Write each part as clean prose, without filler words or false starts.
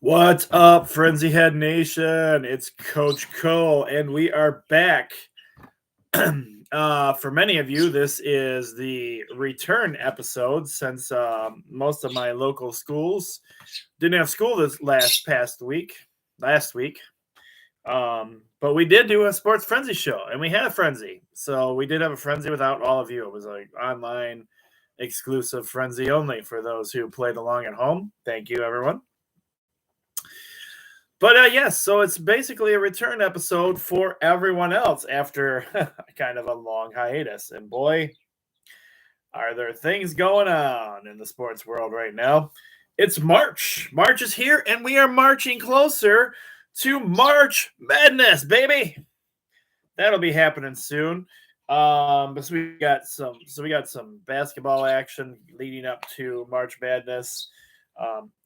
What's up, Frenzy Head Nation? It's Coach Cole, and we are back. For many of you, this is the return episode since most of my local schools didn't have school this last week. But we did do a Sports Frenzy show, and we had a Frenzy. So we did have a Frenzy without all of you. It was like online exclusive Frenzy only for those who played along at home. Thank you, everyone. But yes, so it's basically a return episode for everyone else after kind of a long hiatus. And boy, are there things going on in the sports world right now. It's March. March is here, and we are marching closer to March Madness, baby. That'll be happening soon. But we got some basketball action leading up to March Madness.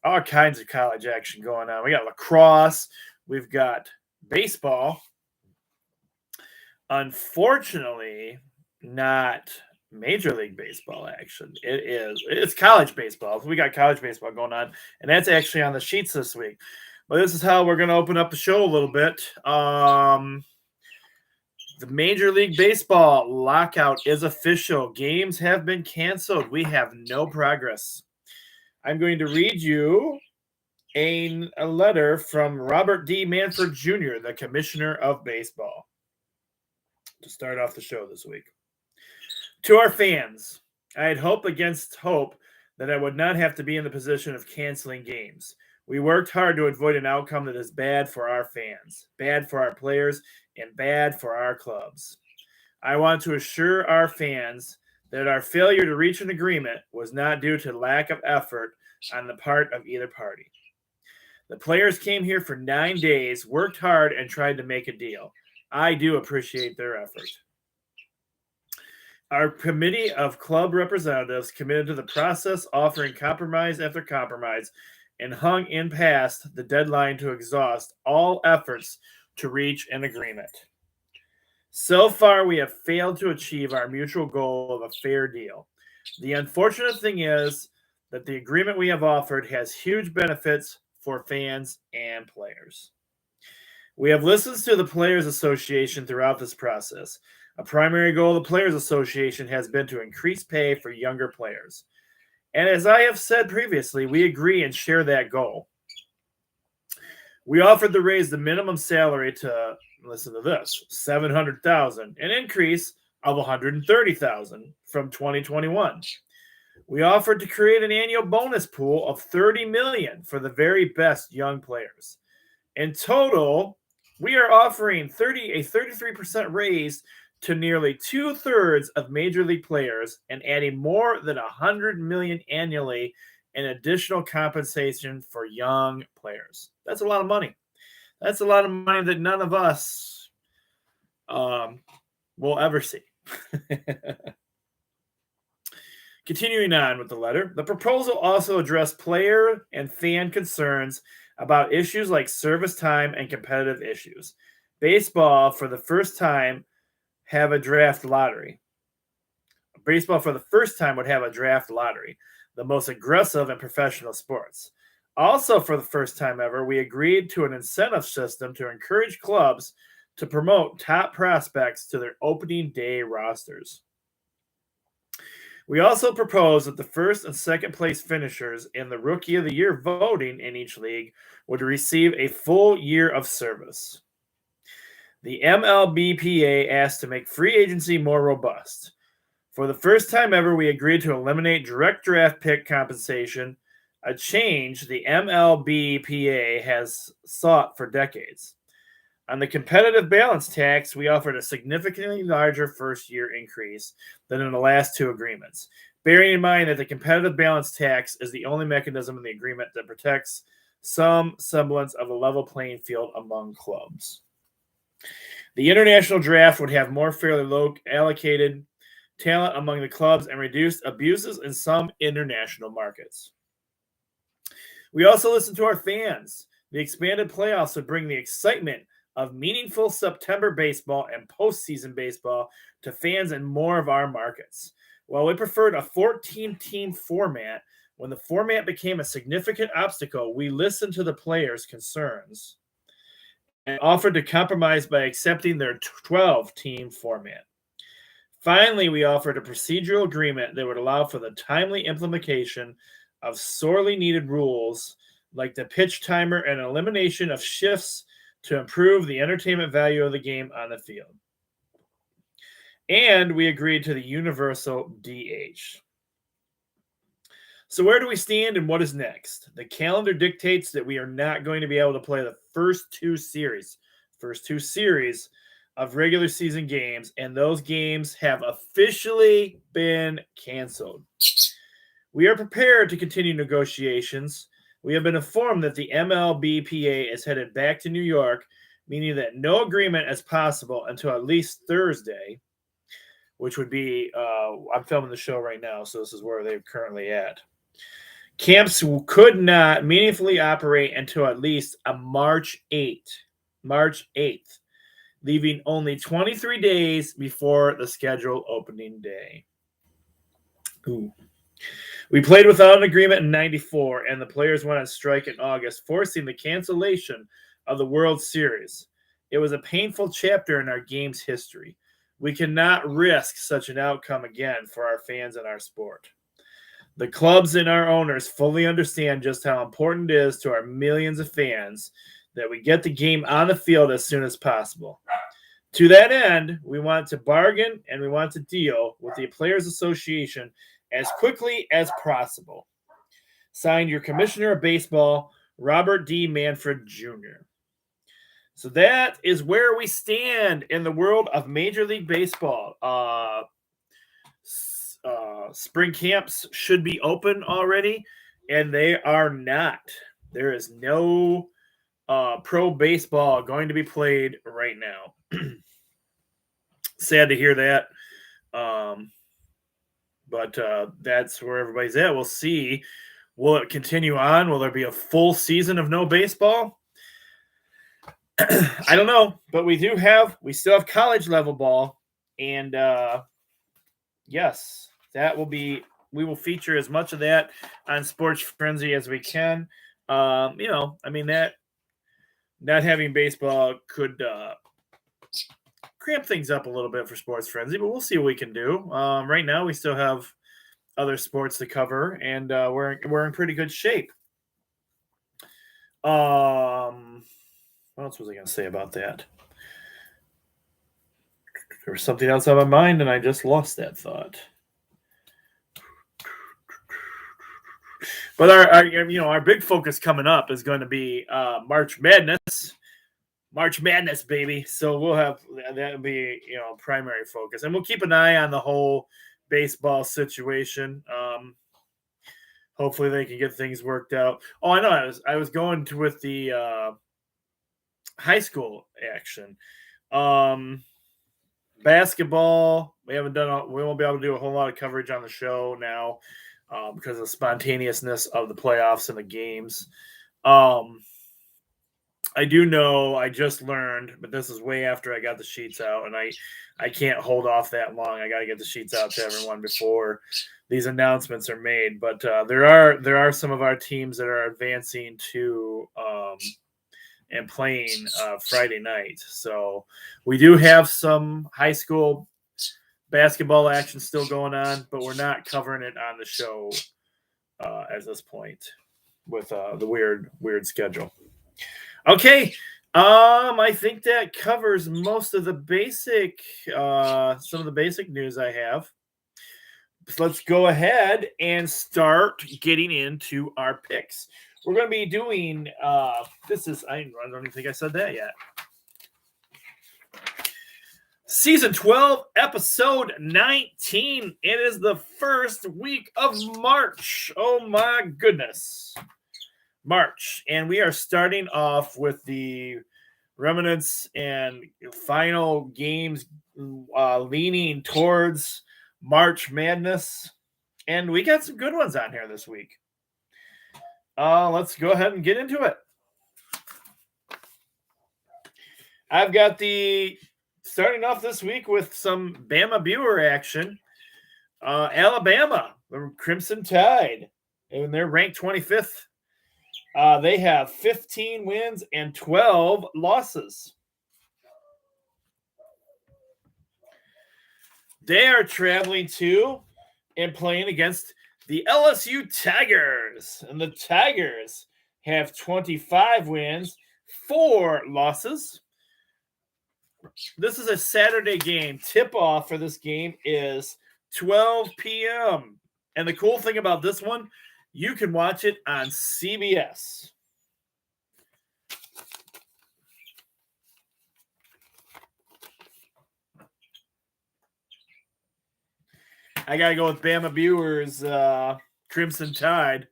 All kinds of college action going on. We got lacrosse. We've got baseball. Unfortunately, not Major League Baseball action. It's college baseball. We got college baseball going on, and that's actually on the sheets this week. But this is how we're going to open up the show a little bit. The Major League Baseball lockout is official. Games have been canceled. We have no progress. I'm going to read you a letter from Robert D. Manford Jr., the Commissioner of Baseball, to start off the show this week. To our fans, I had hope against hope that I would not have to be in the position of canceling games. We worked hard to avoid an outcome that is bad for our fans, bad for our players, and bad for our clubs. I want to assure our fans that our failure to reach an agreement was not due to lack of effort on the part of either party. The players came here for 9 days, worked hard, and tried to make a deal. I do appreciate their effort. Our committee of club representatives committed to the process, offering compromise after compromise, and hung in past the deadline to exhaust all efforts to reach an agreement. So far, we have failed to achieve our mutual goal of a fair deal. The unfortunate thing is that the agreement we have offered has huge benefits for fans and players. We have listened to the Players Association throughout this process. A primary goal of the Players Association has been to increase pay for younger players. And as I have said previously, we agree and share that goal. We offered to raise the minimum salary to, listen to this, $700,000, an increase of $130,000 from 2021. We offered to create an annual bonus pool of $30 million for the very best young players. In total, we are offering a 33% raise to nearly 2/3 of major league players and adding more than $100 million annually in additional compensation for young players. That's a lot of money. That's a lot of money that none of us will ever see. Continuing on with the letter, the proposal also addressed player and fan concerns about issues like service time and competitive issues. Baseball, for the first time, have a draft lottery. Baseball, for the first time, would have a draft lottery, the most aggressive in professional sports. Also, for the first time ever, we agreed to an incentive system to encourage clubs to promote top prospects to their opening day rosters. We also proposed that the first and second place finishers in the Rookie of the Year voting in each league would receive a full year of service. The MLBPA asked to make free agency more robust. For the first time ever, we agreed to eliminate direct draft pick compensation, a change the MLBPA has sought for decades. On the competitive balance tax, we offered a significantly larger first-year increase than in the last two agreements, bearing in mind that the competitive balance tax is the only mechanism in the agreement that protects some semblance of a level playing field among clubs. The international draft would have more fairly allocated talent among the clubs and reduced abuses in some international markets. We also listened to our fans. The expanded playoffs would bring the excitement of meaningful September baseball and postseason baseball to fans in more of our markets. While we preferred a 14-team format, when the format became a significant obstacle, we listened to the players' concerns and offered to compromise by accepting their 12-team format. Finally, we offered a procedural agreement that would allow for the timely implementation of sorely needed rules like the pitch timer and elimination of shifts to improve the entertainment value of the game on the field. And we agreed to the universal DH. So where do we stand and what is next? The calendar dictates that we are not going to be able to play the first two series of regular season games, and those games have officially been canceled. We are prepared to continue negotiations. We have been informed that the MLBPA is headed back to New York, meaning that no agreement is possible until at least Thursday, which would be, I'm filming the show right now, so this is where they're currently at. Camps could not meaningfully operate until at least a March 8th, leaving only 23 days before the scheduled opening day. Ooh. We played without an agreement in 94, and the players went on strike in August, forcing the cancellation of the World Series. It was a painful chapter in our game's history. We cannot risk such an outcome again for our fans and our sport. The clubs and our owners fully understand just how important it is to our millions of fans that we get the game on the field as soon as possible. To that end, we want to bargain and we want to deal with the Players Association as quickly as possible. Signed, your Commissioner of Baseball, Robert D. Manfred Jr. So that is where we stand in the world of Major League Baseball. Spring camps should be open already, and they are not. There is no pro baseball going to be played right now. Sad to hear that. But that's where everybody's at. We'll see. Will it continue on? Will there be a full season of no baseball? I don't know, but we still have college level ball, and yes, we will feature as much of that on Sports Frenzy as we can. Not having baseball could cramp things up a little bit for Sports Frenzy, but we'll see what we can do. Right now, we still have other sports to cover, and we're in pretty good shape. What else was I going to say about that? There was something else on my mind, and I just lost that thought. But our big focus coming up is going to be March Madness. March Madness, baby. So we'll have that'll be primary focus, and we'll keep an eye on the whole baseball situation. Hopefully, they can get things worked out. Oh, I know. I was going with the high school action. Basketball, we won't be able to do a whole lot of coverage on the show now because of the spontaneousness of the playoffs and the games. I do know, I just learned, but this is way after I got the sheets out, and I can't hold off that long. I got to get the sheets out to everyone before these announcements are made. But there are some of our teams that are advancing to and playing Friday night. So we do have some high school basketball action still going on, but we're not covering it on the show at this point with the weird schedule. Okay. I think that covers most of the some of the basic news I have. So let's go ahead and start getting into our picks. We're going to be doing, I don't even think I said that yet. Season 12, episode 19. It is the first week of March. Oh my goodness. March. And we are starting off with the remnants and final games leaning towards March Madness. And we got some good ones on here this week. Let's go ahead and get into it. I've got starting off this week with some Bama Buer action. Alabama, the Crimson Tide, and they're ranked 25th. They have 15 wins and 12 losses. They are traveling to and playing against the LSU Tigers. And the Tigers have 25 wins, 4 losses. This is a Saturday game. Tip-off for this game is 12 p.m. And the cool thing about this one, you can watch it on CBS. I got to go with Bama Buers, Crimson Tide.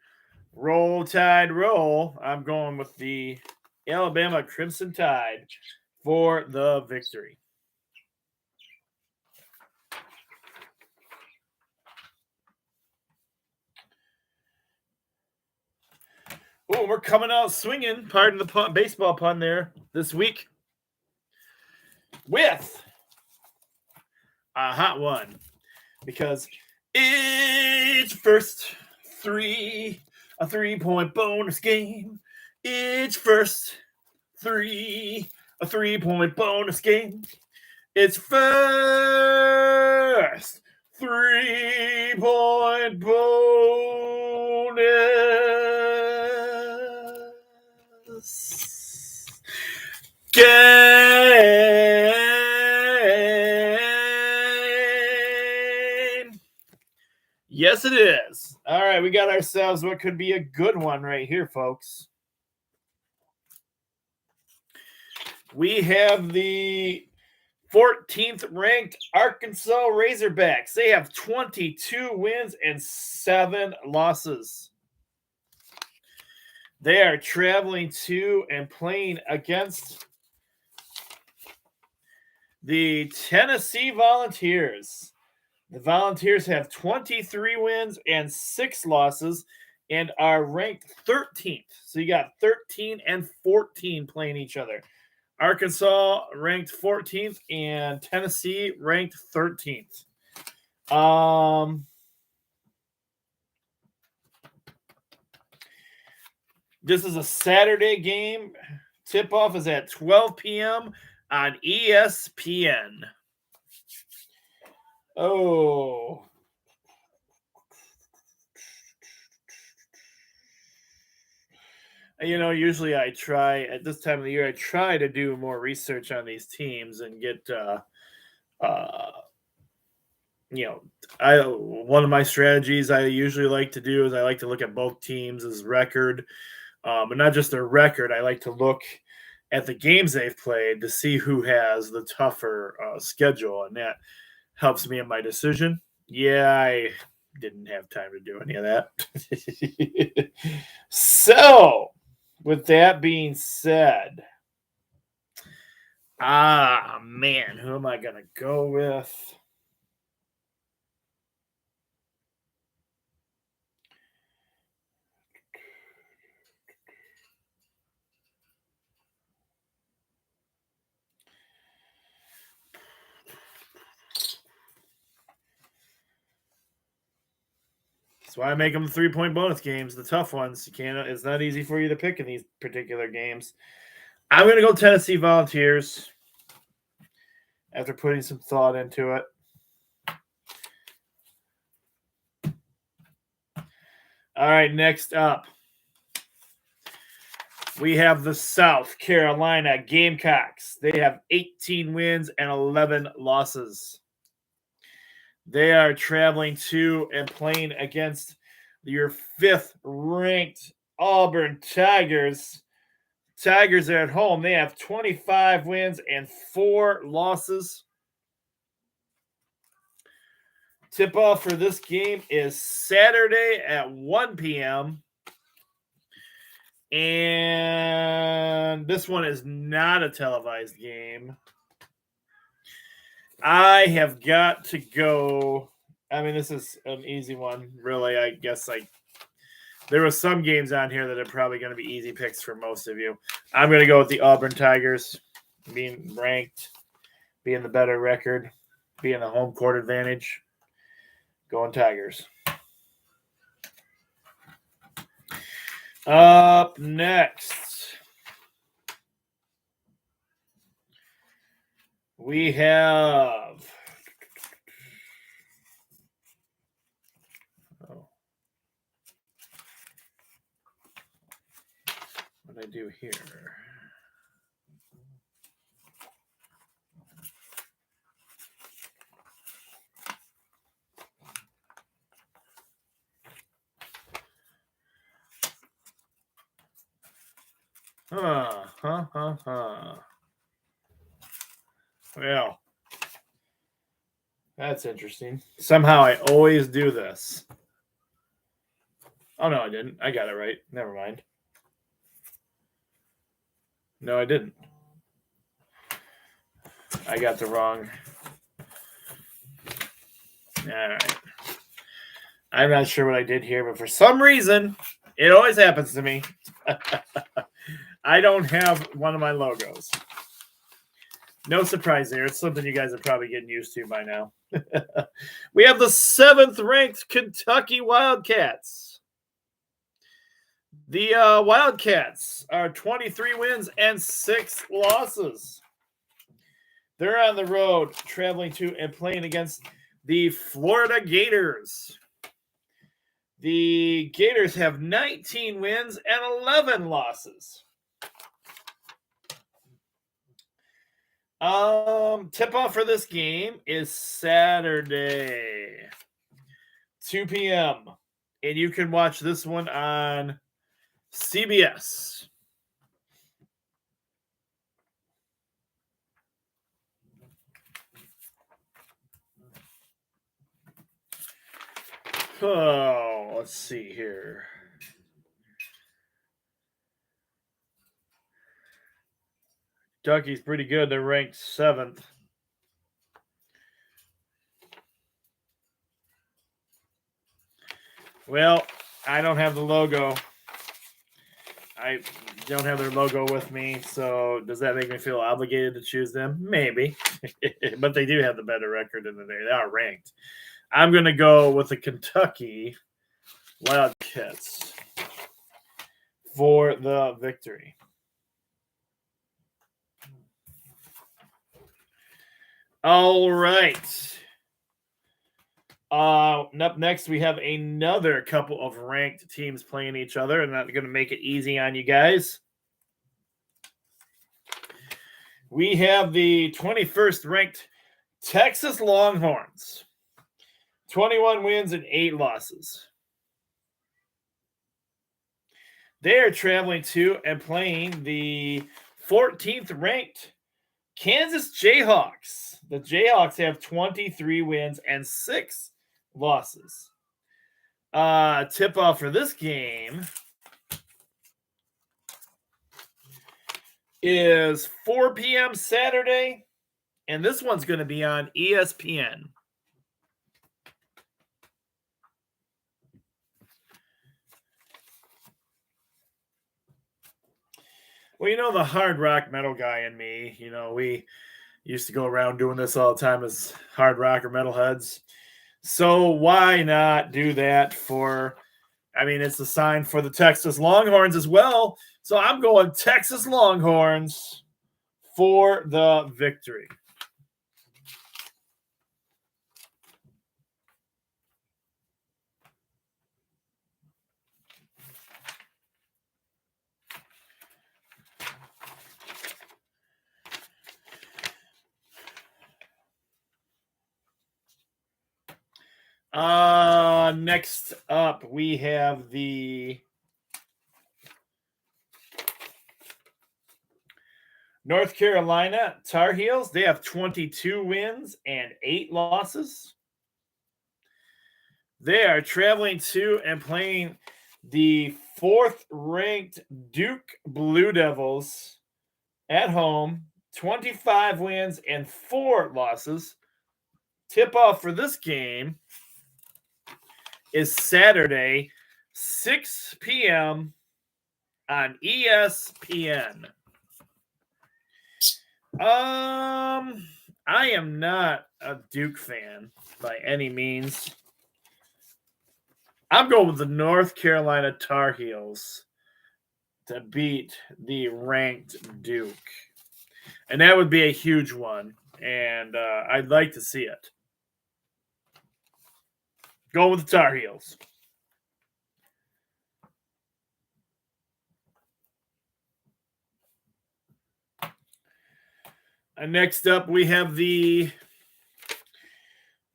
Roll, Tide, roll. I'm going with the Alabama Crimson Tide for the victory. Oh, we're coming out swinging, pardon the pun, baseball pun there, this week with a hot one. Because it's first a 3-point bonus game. It's first a 3-point bonus game. It's first 3-point bonus game. Yes, it is. All right, we got ourselves what could be a good one right here, folks. We have the 14th ranked Arkansas Razorbacks. They have 22 wins and 7 losses. They are traveling to and playing against the Tennessee Volunteers. The Volunteers have 23 wins and 6 losses and are ranked 13th. So you got 13 and 14 playing each other. Arkansas ranked 14th and Tennessee ranked 13th. This is a Saturday game. Tip-off is at 12 p.m. on ESPN. Oh. You know, usually I try, at this time of the year, I try to do more research on these teams and get, one of my strategies I usually like to do is I like to look at both teams' record, but not just their record. I like to look at the games they've played to see who has the tougher schedule, and that helps me in my decision. Yeah, I didn't have time to do any of that. So, with that being said, who am I going to go with? That's why I make them 3-point bonus games, the tough ones. It's not easy for you to pick in these particular games. I'm going to go Tennessee Volunteers after putting some thought into it. All right, next up, we have the South Carolina Gamecocks. They have 18 wins and 11 losses. They are traveling to and playing against your 5th-ranked Auburn Tigers. Tigers are at home. They have 25 wins and 4 losses. Tip-off for this game is Saturday at 1 p.m. And this one is not a televised game. I have got to go. I mean, this is an easy one, really. I guess there were some games on here that are probably going to be easy picks for most of you. I'm going to go with the Auburn Tigers, being ranked, being the better record, being the home court advantage. Going Tigers. Up next, we have what did I do here? Well, that's interesting. Somehow I always do this. Oh, no, I didn't. I got it right. Never mind. No, I didn't. I got the wrong. All right. I'm not sure what I did here, but for some reason, it always happens to me. I don't have one of my logos. No surprise there. It's something you guys are probably getting used to by now. We have the 7th-ranked Kentucky Wildcats. The Wildcats are 23 wins and 6 losses. They're on the road traveling to and playing against the Florida Gators. The Gators have 19 wins and 11 losses. Tip-off for this game is Saturday, 2 p.m. And you can watch this one on CBS. Oh, let's see here. Kentucky's pretty good. They're ranked 7th. Well, I don't have the logo. I don't have their logo with me, so does that make me feel obligated to choose them? Maybe. But they do have the better record in the day. They are ranked. I'm going to go with the Kentucky Wildcats for the victory. All right. Up next, we have another couple of ranked teams playing each other, and that's going to make it easy on you guys. We have the 21st ranked Texas Longhorns, 21 wins and 8 losses. They are traveling to and playing the 14th ranked Kansas Jayhawks. The Jayhawks have 23 wins and 6 losses. Tip-off for this game is 4 p.m. Saturday, and this one's going to be on ESPN. Well, you know, the hard rock metal guy in me, you know, we used to go around doing this all the time as hard rock or metalheads. So why not do that for, I mean, it's a sign for the Texas Longhorns as well. So I'm going Texas Longhorns for the victory. Next up, we have the North Carolina Tar Heels. They have 22 wins and 8 losses. They are traveling to and playing the 4th-ranked Duke Blue Devils at home, 25 wins and 4 losses. Tip-off for this game is Saturday, 6 p.m. on ESPN. I am not a Duke fan by any means. I'm going with the North Carolina Tar Heels to beat the ranked Duke. And that would be a huge one. And I'd like to see it. Going with the Tar Heels. And next up, we have the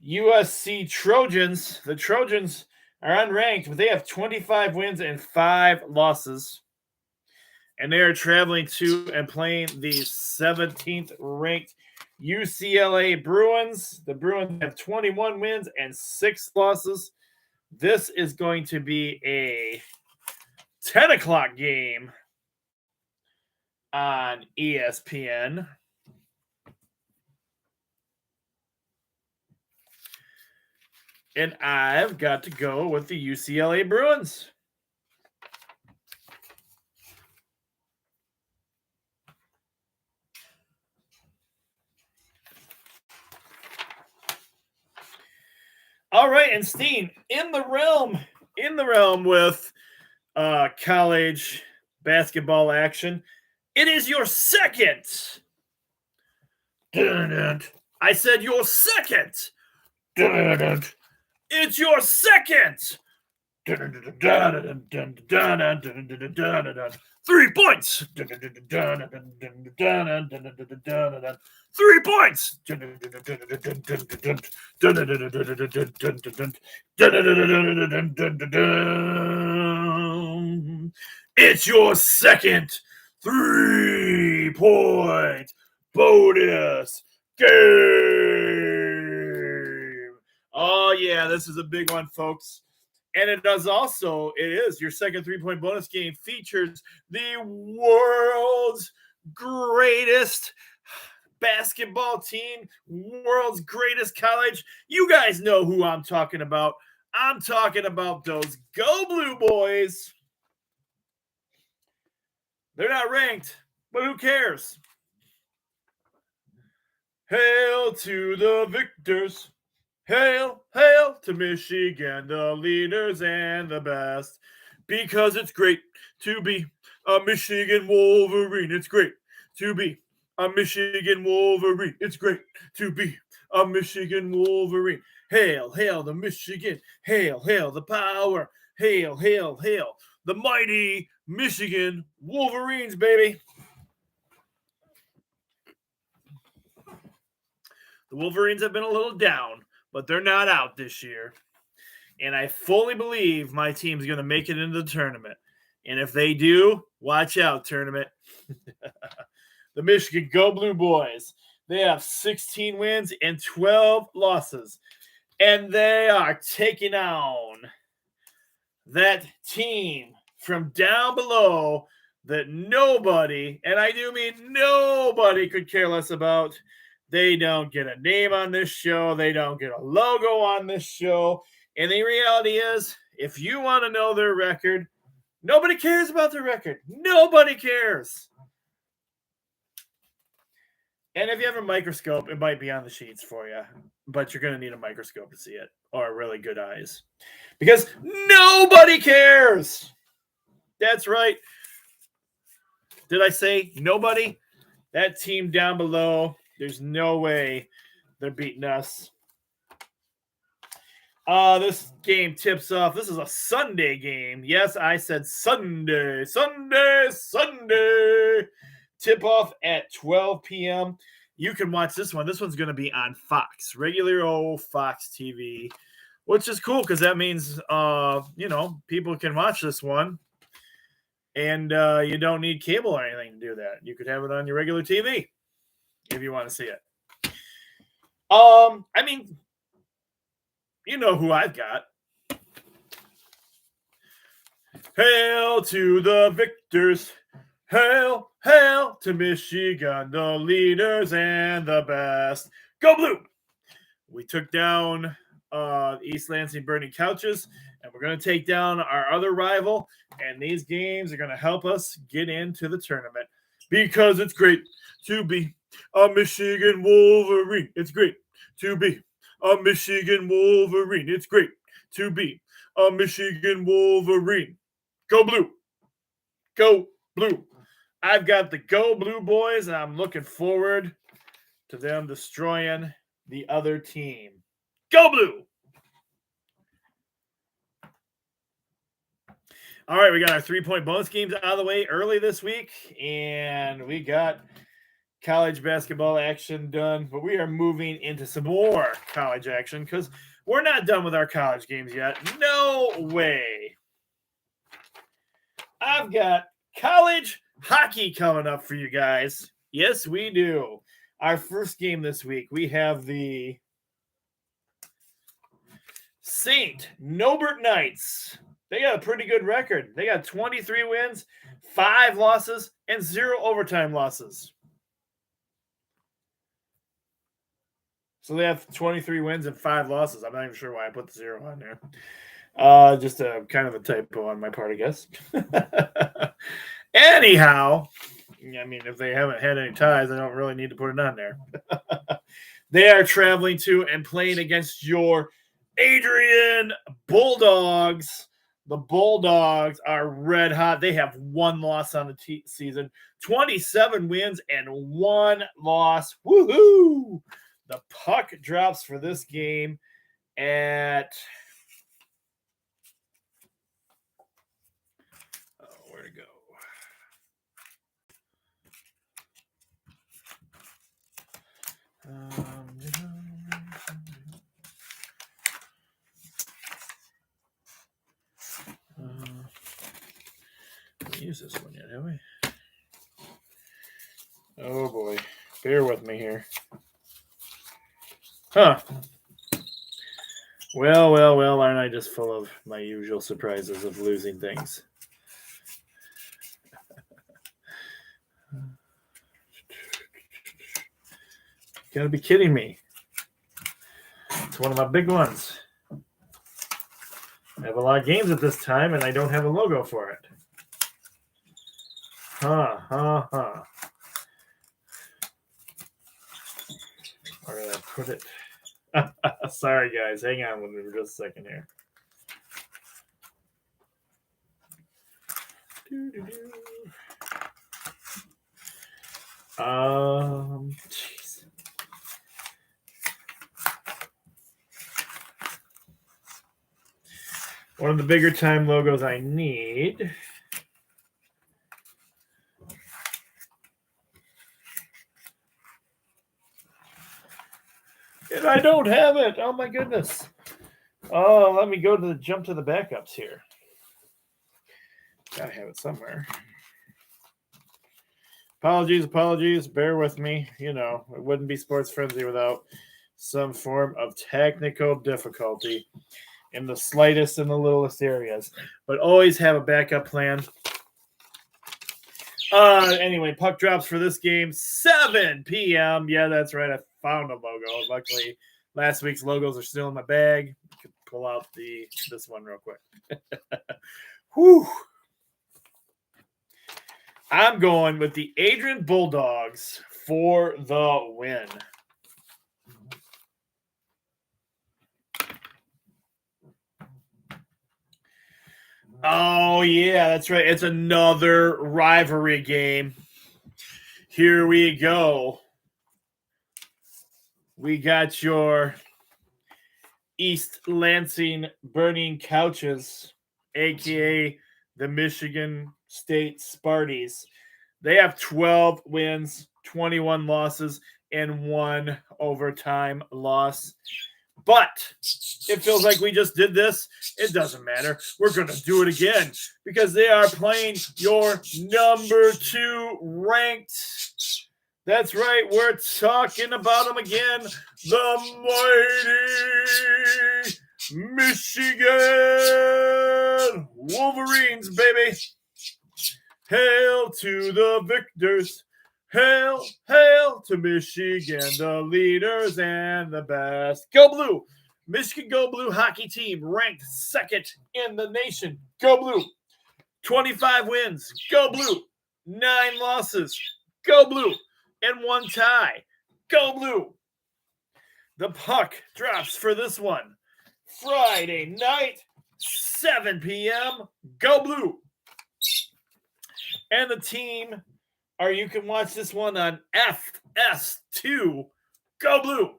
USC Trojans. The Trojans are unranked, but they have 25 wins and 5 losses. And they are traveling to and playing the 17th ranked UCLA Bruins. The Bruins have 21 wins and 6 losses. This is going to be a 10 o'clock game on ESPN. And I've got to go with the UCLA Bruins. All right, and Steen, in the realm with college basketball action, it is your second. I said your second. It's your second. 3 points. 3 points. It's your second 3-point bonus game. Oh, yeah, this is a big one, folks. And it is your second 3-point bonus game features the world's greatest basketball team, world's greatest college. You guys know who I'm talking about. I'm talking about those Go Blue Boys. They're not ranked, but who cares? Hail to the victors. Hail, hail to Michigan, the leaders and the best. Because it's great to be a Michigan Wolverine. It's great to be a Michigan Wolverine. It's great to be a Michigan Wolverine. Hail, hail the Michigan. Hail, hail the power. Hail, hail, hail the mighty Michigan Wolverines, baby. The Wolverines have been a little down, but they're not out this year. And I fully believe my team's going to make it into the tournament. And if they do, watch out, tournament. The Michigan Go Blue Boys, they have 16 wins and 12 losses. And they are taking on that team from down below that nobody, and I do mean nobody, could care less about. They don't get a name on this show. They don't get a logo on this show. And the reality is, if you want to know their record, nobody cares about their record. Nobody cares. And if you have a microscope, it might be on the sheets for you. But you're going to need a microscope to see it, or really good eyes. Because nobody cares. That's right. Did I say nobody? That team down below, there's no way they're beating us. This game tips off. This is a Sunday game. Yes, I said Sunday. Tip off at 12 p.m. You can watch this one. This one's going to be on Fox, regular old Fox TV, which is cool because that means, people can watch this one. And you don't need cable or anything to do that. You could have it on your regular TV if you want to see it. You know who I've got. Hail to the victors. Hail, hail to Michigan, the leaders and the best. Go Blue! We took down East Lansing Burning Couches, and we're going to take down our other rival, and these games are going to help us get into the tournament because it's great to be a Michigan Wolverine. It's great to be a Michigan Wolverine. It's great to be a Michigan Wolverine. Go blue. Go blue. I've got the Go Blue boys, and I'm looking forward to them destroying the other team. Go blue. All right, we got our 3-point bonus games out of the way early this week, and we got college basketball action done, but we are moving into some more college action because we're not done with our college games yet. No way. I've got college hockey coming up for you guys. Yes, we do. Our first game this week, we have the St. Norbert Knights. They got a pretty good record. They got 23 wins, 5 losses, and 0 overtime losses. So they have 23 wins and 5 losses. I'm not even sure why I put the 0 on there. Just a kind of a typo on my part, I guess. Anyhow, I mean, if they haven't had any ties, I don't really need to put it on there. They are traveling to and playing against your Adrian Bulldogs. The Bulldogs are red hot. They have 1 loss on the season, 27 wins and 1 loss. Woohoo! The puck drops for this game at where to go? Use this one yet, have we? Oh boy, bear with me here. Huh. Well, aren't I just full of my usual surprises of losing things? You gotta be kidding me. It's one of my big ones. I have a lot of games at this time, and I don't have a logo for it. Where did I put it? Sorry, guys. Hang on with me for just a second here. Jeez. One of the bigger time logos I need. And I don't have it. Oh my goodness. Oh, let me go to jump to the backups here. Gotta have it somewhere. Apologies. Bear with me. You know, it wouldn't be Sports Frenzy without some form of technical difficulty in the slightest and the littlest areas. But always have a backup plan. Anyway, puck drops for this game, 7 p.m. Yeah, that's right. I found a logo. Luckily, last week's logos are still in my bag. I could pull out this one real quick. Whew. I'm going with the Adrian Bulldogs for the win. Oh, yeah, that's right. It's another rivalry game. Here we go. We got your East Lansing Burning Couches, a.k.a. the Michigan State Spartans. They have 12 wins, 21 losses, and 1 overtime loss. But it feels like we just did this. It doesn't matter. We're going to do it again because they are playing your number 2 ranked. That's right. We're talking about them again. The mighty Michigan Wolverines, baby. Hail to the victors. Hail, hail to Michigan, the leaders and the best. Go Blue! Michigan Go Blue hockey team ranked 2nd in the nation. Go Blue! 25 wins. Go Blue! 9 losses. Go Blue! And 1 tie. Go Blue! The puck drops for this one. Friday night, 7 p.m. Go Blue. And the team, or you can watch this one on FS2. Go Blue.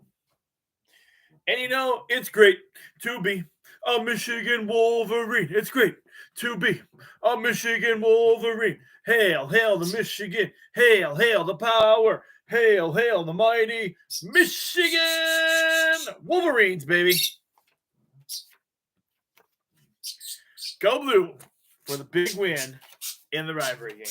And you know, it's great to be a Michigan Wolverine. It's great to be a Michigan Wolverine. Hail, hail the Michigan. Hail, hail the power. Hail, hail the mighty Michigan Wolverines, baby. Go Blue for the big win in the rivalry game.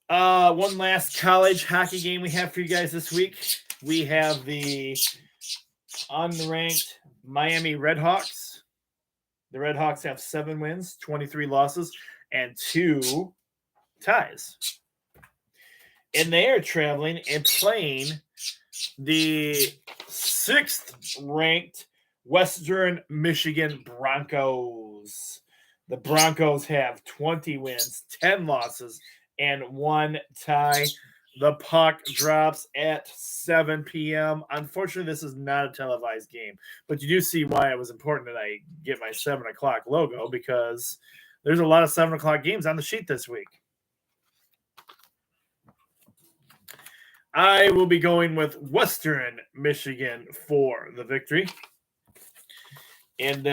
One last college hockey game we have for you guys this week. We have the unranked Miami Redhawks. The Redhawks have 7 wins, 23 losses, and 2 ties. And they are traveling and playing the 6th ranked Western Michigan Broncos. The Broncos have 20 wins, 10 losses, and 1 tie. The puck drops at 7 p.m. Unfortunately, this is not a televised game, but you do see why it was important that I get my 7 o'clock logo, because there's a lot of 7 o'clock games on the sheet this week. I will be going with Western Michigan for the victory. And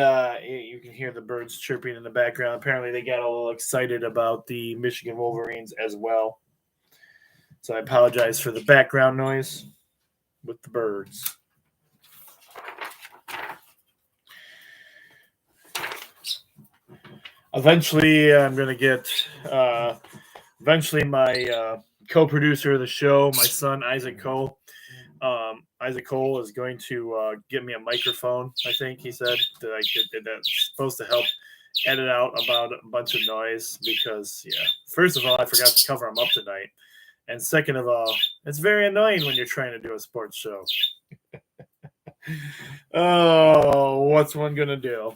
you can hear the birds chirping in the background. Apparently, they got a little excited about the Michigan Wolverines as well. So I apologize for the background noise with the birds. Eventually, I'm going to get my co-producer of the show, my son, Isaac Cole. Isaac Cole is going to get me a microphone, I think he said, that's supposed to help edit out about a bunch of noise because, first of all, I forgot to cover them up tonight. And second of all, it's very annoying when you're trying to do a sports show. Oh, what's one going to do?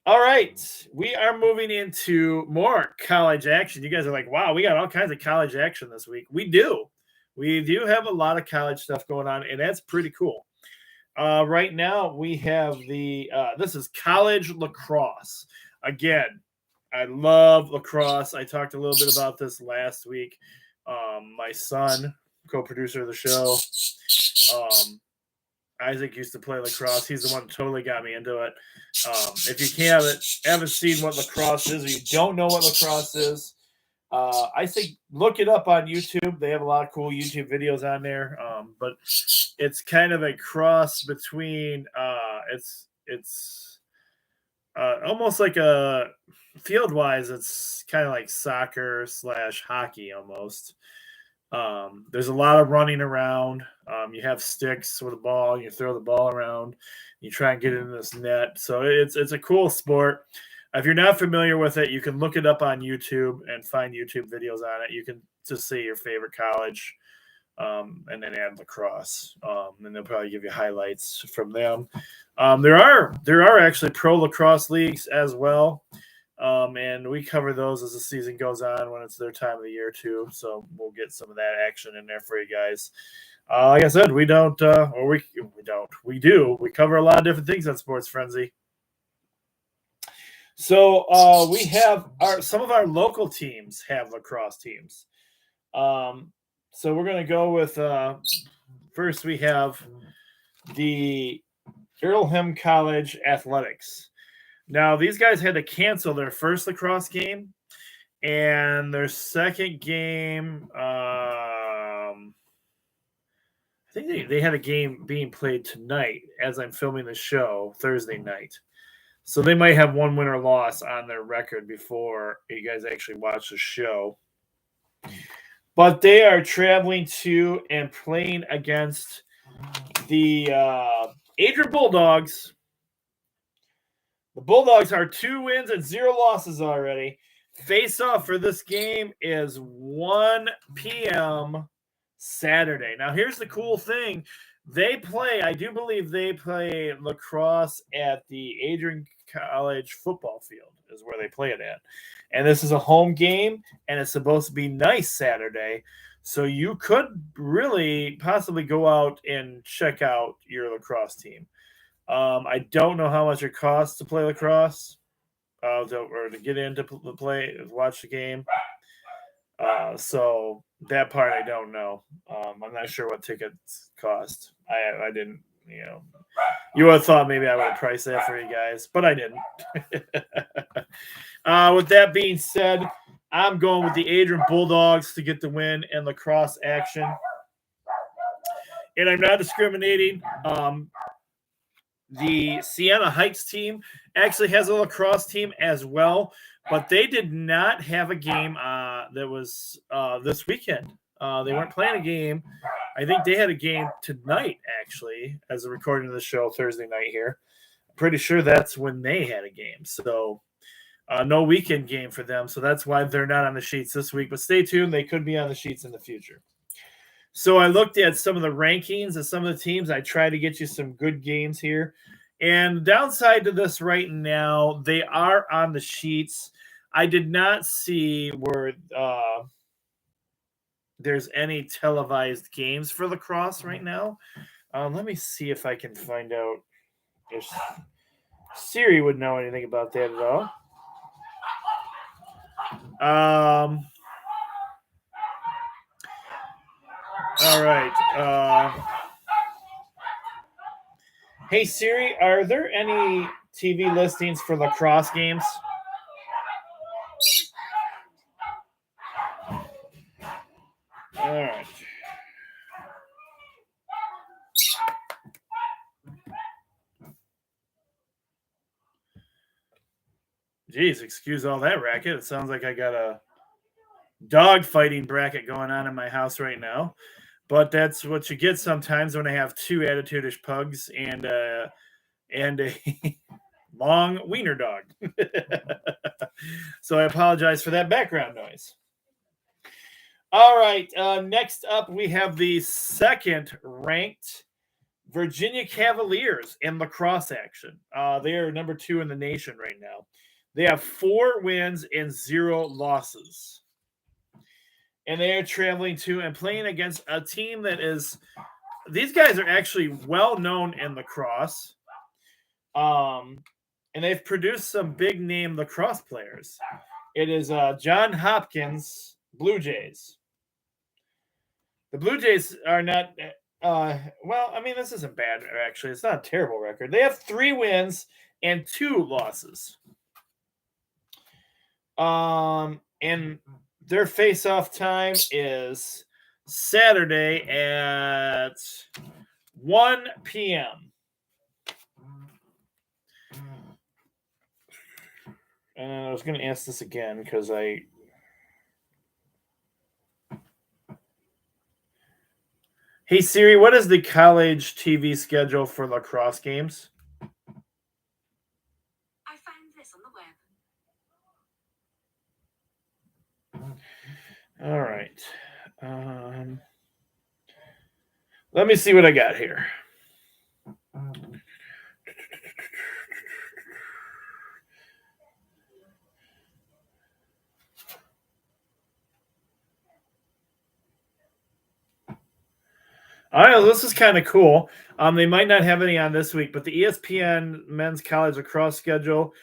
All right, we are moving into more college action. You guys are like, wow, we got all kinds of college action this week. We do. We do have a lot of college stuff going on, and that's pretty cool. Right now, we have this is college lacrosse. Again, I love lacrosse. I talked a little bit about this last week. My son, co-producer of the show, Isaac used to play lacrosse. He's the one that totally got me into it. If you haven't seen what lacrosse is, or you don't know what lacrosse is, I say look it up on YouTube. They have a lot of cool YouTube videos on there. But it's kind of a cross between it's almost like a field-wise, it's kind of like soccer / hockey almost. There's a lot of running around. You have sticks with a ball. You throw the ball around. You try and get it in this net. So it's a cool sport. If you're not familiar with it, you can look it up on YouTube and find YouTube videos on it. You can just say your favorite college and then add lacrosse. And they'll probably give you highlights from them. There are actually pro lacrosse leagues as well. And we cover those as the season goes on when it's their time of the year too. So we'll get some of that action in there for you guys. Like I said, we do. We cover a lot of different things on Sports Frenzy. So we have some of our local teams have lacrosse teams. So we're going to go with first we have the Earlham College Athletics. Now, these guys had to cancel their first lacrosse game, and their second game, I think they had a game being played tonight as I'm filming the show, Thursday night. So they might have one win or loss on their record before you guys actually watch the show. But they are traveling to and playing against the Adrian Bulldogs. The Bulldogs are 2 wins and 0 losses already. Face-off for this game is 1 p.m. Saturday. Now, here's the cool thing. I do believe they play lacrosse at the Adrian College football field is where they play it at. And this is a home game, and it's supposed to be nice Saturday. So you could really possibly go out and check out your lacrosse team. I don't know how much it costs to play lacrosse or to get into watch the game. So that part I don't know. I'm not sure what tickets cost. I didn't, you would have thought maybe I would have priced that for you guys, but I didn't. With that being said, I'm going with the Adrian Bulldogs to get the win in lacrosse action. And I'm not discriminating. The Siena Heights team actually has a lacrosse team as well, but they did not have a game that was this weekend. They weren't playing a game. I think they had a game tonight, actually, as a recording of the show Thursday night here. I'm pretty sure that's when they had a game. So no weekend game for them. So that's why they're not on the sheets this week. But stay tuned. They could be on the sheets in the future. So I looked at some of the rankings of some of the teams. I tried to get you some good games here. And the downside to this right now, they are on the sheets. I did not see where there's any televised games for lacrosse right now. Let me see if I can find out if Siri would know anything about that at all. All right. Hey, Siri, are there any TV listings for lacrosse games? All right. Jeez, excuse all that racket. It sounds like I got a dog fighting bracket going on in my house right now. But that's what you get sometimes when I have two attitude-ish pugs and a long wiener dog. So I apologize for that background noise. All right. Next up, we have the second-ranked Virginia Cavaliers in lacrosse action. They are number 2 in the nation right now. They have 4 wins and 0 losses. And they are traveling to and playing against a team that is – these guys are actually well-known in lacrosse. And they've produced some big-name lacrosse players. It is John Hopkins Blue Jays. The Blue Jays are not this isn't bad, actually. It's not a terrible record. They have 3 wins and 2 losses. And their face-off time is Saturday at 1 p.m. And I was going to ask this again because Hey, Siri, what is the college TV schedule for lacrosse games? I found this on the web. All right. Let me see what I got here. All right, this is kind of cool. They might not have any on this week, but the ESPN men's college lacrosse schedule,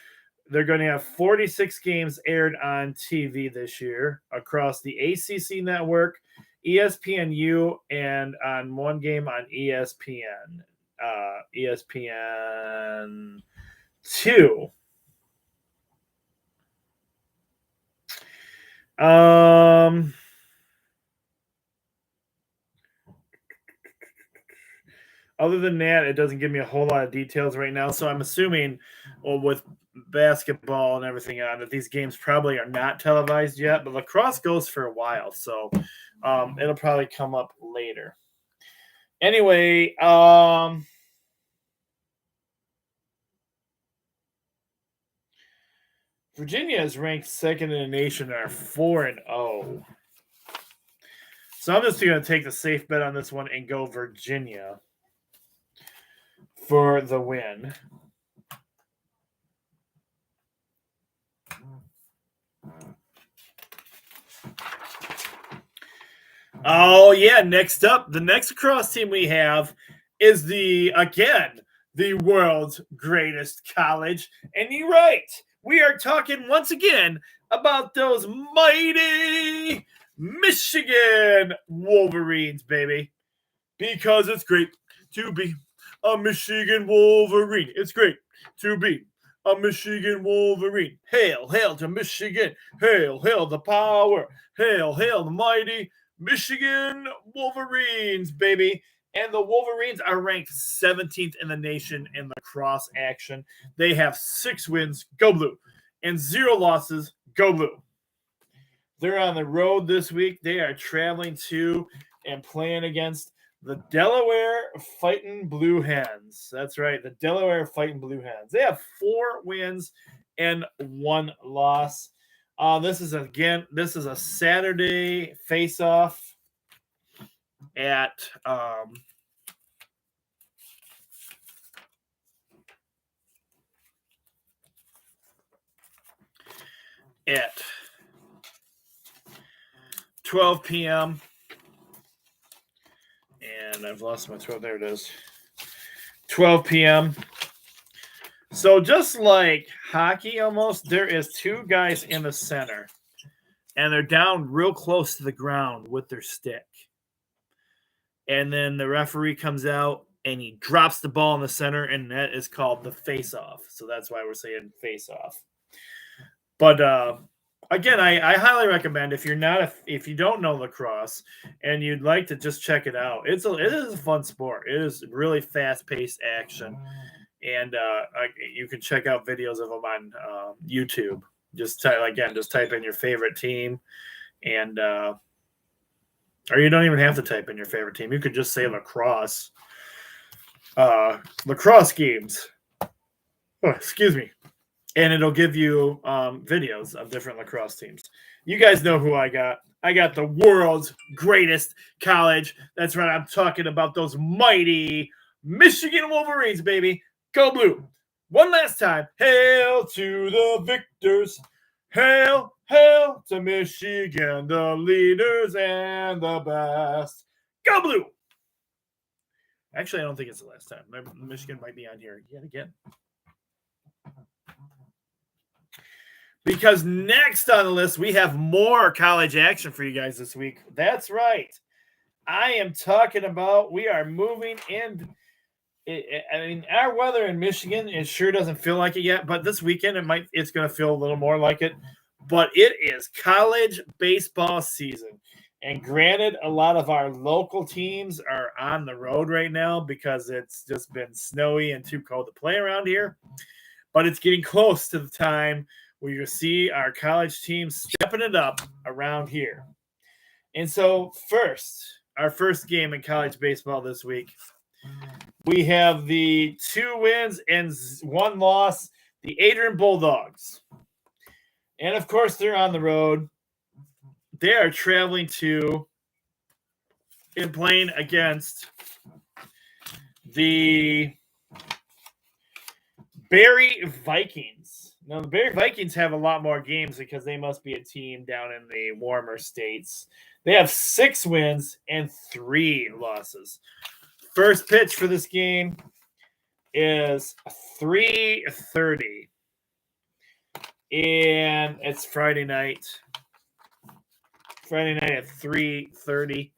they're going to have 46 games aired on TV this year across the ACC network, ESPNU, and on one game on ESPN, ESPN 2. Other than that, it doesn't give me a whole lot of details right now. So I'm assuming, with basketball and everything on, that these games probably are not televised yet. But lacrosse goes for a while, so it'll probably come up later. Anyway, Virginia is ranked second in the nation and are 4-0. So I'm just going to take the safe bet on this one and go Virginia. for the win. Oh, yeah. Next up, the next lacrosse team we have is the world's greatest college. And you're right. We are talking once again about those mighty Michigan Wolverines, baby. Because it's great to be a Michigan Wolverine. It's great to be a Michigan Wolverine. Hail, hail to Michigan. Hail, hail the power. Hail, hail the mighty Michigan Wolverines, baby. And the Wolverines are ranked 17th in the nation in lacrosse action. They have 6 wins, go blue, and 0 losses, go blue. They're on the road this week. They are traveling to and playing against the Delaware Fighting Blue Hens. That's right, the Delaware Fighting Blue Hens. They have 4 wins and 1 loss. This is a Saturday face-off at at 12 p.m. And I've lost my throat. There it is. 12 p.m. So just like hockey almost, there is 2 guys in the center. And they're down real close to the ground with their stick. And then the referee comes out and he drops the ball in the center, and that is called the face-off. So that's why we're saying face-off. But again, I highly recommend if you don't know lacrosse and you'd like to just check it out. It is a fun sport. It is really fast-paced action, and you can check out videos of them on YouTube. Just type in your favorite team, and or you don't even have to type in your favorite team. You could just say lacrosse. Lacrosse games. Oh, excuse me. And it'll give you videos of different lacrosse teams. You guys know who I got. I got the world's greatest college. That's right. I'm talking about those mighty Michigan Wolverines, baby. Go blue. One last time. Hail to the victors. Hail, hail to Michigan, the leaders and the best. Go blue. Actually, I don't think it's the last time. Michigan might be on here yet again. Because next on the list, we have more college action for you guys this week. That's right. I am talking about we are moving in. I mean, our weather in Michigan, it sure doesn't feel like it yet, but this weekend it's going to feel a little more like it. But it is college baseball season. And granted, a lot of our local teams are on the road right now because it's just been snowy and too cold to play around here. But it's getting close to the time where you see our college teams stepping it up around here. And so our first game in college baseball this week, we have the 2 wins and 1 loss, the Adrian Bulldogs. And, of course, they're on the road. They are traveling to and playing against the Barry Vikings. Now, the Barry Vikings have a lot more games because they must be a team down in the warmer states. They have 6 wins and 3 losses. First pitch for this game is 3:30. And it's Friday night. Friday night at 3:30.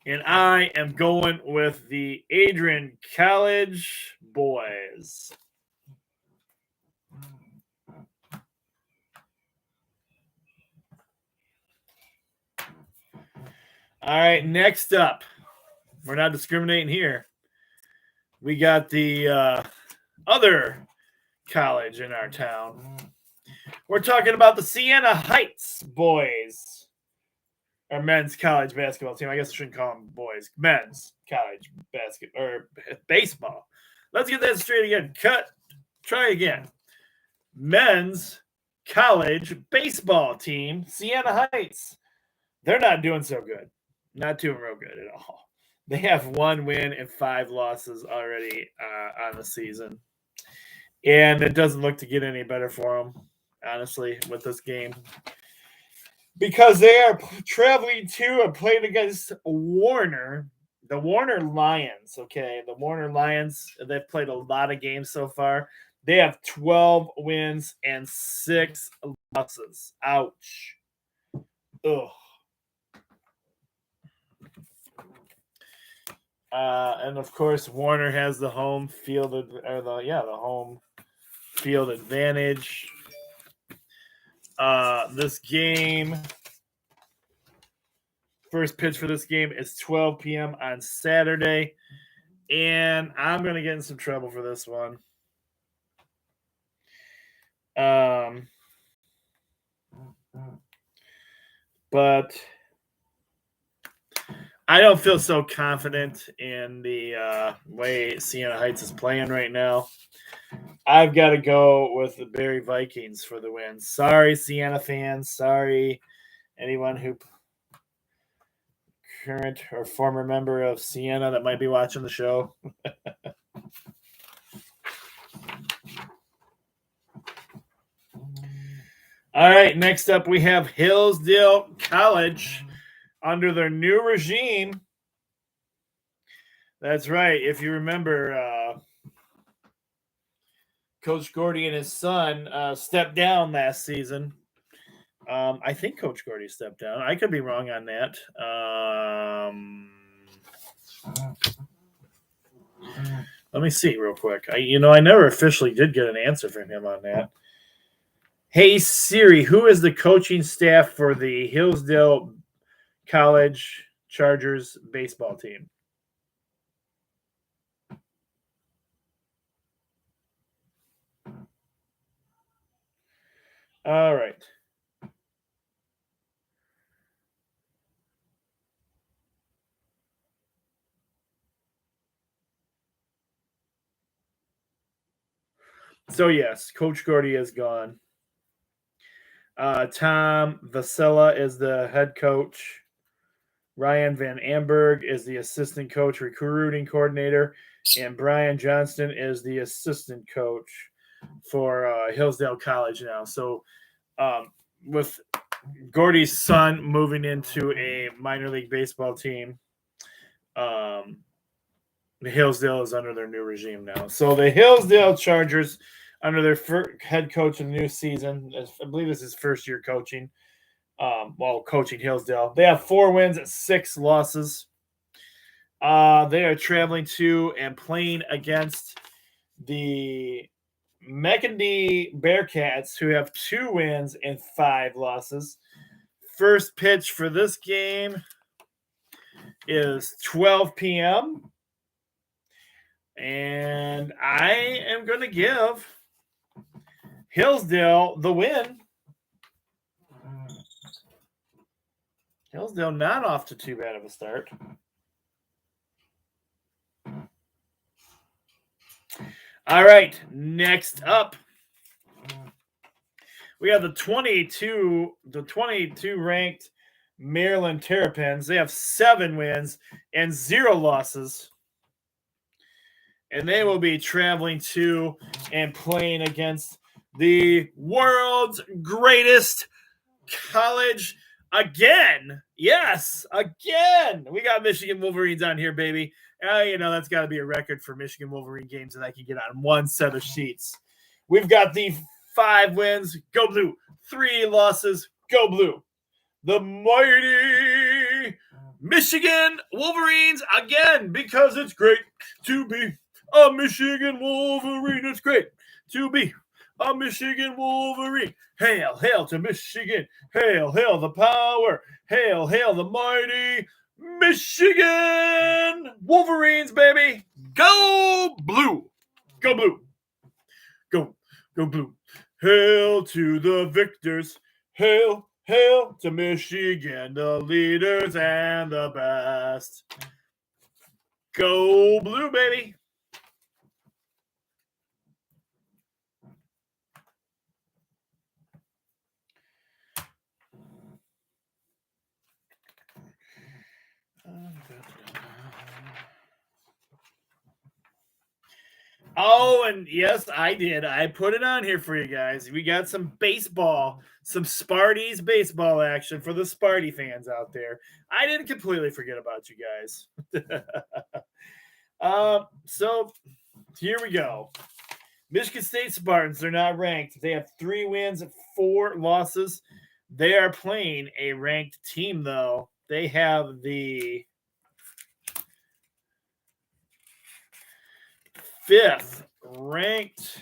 And I am going with the Adrian College boys. All right, next up. We're not discriminating here. We got the other college in our town. We're talking about the Siena Heights boys. Our men's college basketball team. I guess I shouldn't call them boys. Men's college baseball. Let's get that straight again. Try again. Men's college baseball team, Siena Heights. They're not doing so good. Not doing real good at all. They have 1 win and 5 losses already on the season. And it doesn't look to get any better for them, honestly, with this game. Because they are traveling to and playing against Warner, the Warner Lions, okay? The Warner Lions, they've played a lot of games so far. They have 12 wins and 6 losses. Ouch. Ugh. And of course, Warner has the home field the home field advantage. This game, first pitch for this game is 12 p.m. on Saturday, and I'm gonna get in some trouble for this one. But I don't feel so confident in the way Siena Heights is playing right now. I've got to go with the Barry Vikings for the win. Sorry, Siena fans. Sorry, anyone who current or former member of Siena that might be watching the show. All right, next up we have Hillsdale College under their new regime. That's right. If you remember, Coach Gordy and his son stepped down last season. I think Coach Gordy stepped down. I could be wrong on that. Let me see real quick. I never officially did get an answer from him on that. Hey Siri, who is the coaching staff for the Hillsdale College Chargers baseball team? All right. So yes, Coach Gordy is gone. Tom Vasella is the head coach. Ryan Van Amberg is the assistant coach, recruiting coordinator, and Brian Johnston is the assistant coach for Hillsdale College now. So with Gordy's son moving into a minor league baseball team, the Hillsdale is under their new regime now. So the Hillsdale Chargers, under their head coach in the new season, I believe this is first year coaching, while coaching Hillsdale. They have 4 wins and 6 losses. They are traveling to and playing against the McIndy Bearcats, who have 2 wins and 5 losses. First pitch for this game is 12 p.m. And I am going to give Hillsdale the win. Hillsdale not off to too bad of a start. All right, next up, we have the 22 ranked Maryland Terrapins. They have 7 wins and 0 losses. And they will be traveling to and playing against the world's greatest college again. Yes, again. We got Michigan Wolverines on here, baby. That's got to be a record for Michigan Wolverine games that I can get on one set of sheets. We've got the 5 wins, go blue. 3 losses, go blue. The mighty Michigan Wolverines again, because it's great to be a Michigan Wolverine. It's great to be a Michigan Wolverine. Hail, hail to Michigan. Hail, hail the power. Hail, hail the mighty Michigan Wolverines, baby. Go blue. Go blue. Go blue. Hail to the victors. Hail, hail to Michigan, the leaders and the best. Go blue, baby. Oh, and yes, I did. I put it on here for you guys. We got some baseball, some Sparties baseball action for the Sparty fans out there. I didn't completely forget about you guys. So here we go. Michigan State Spartans, they're not ranked. They have 3 wins and 4 losses. They are playing a ranked team, though. They have the 5th ranked.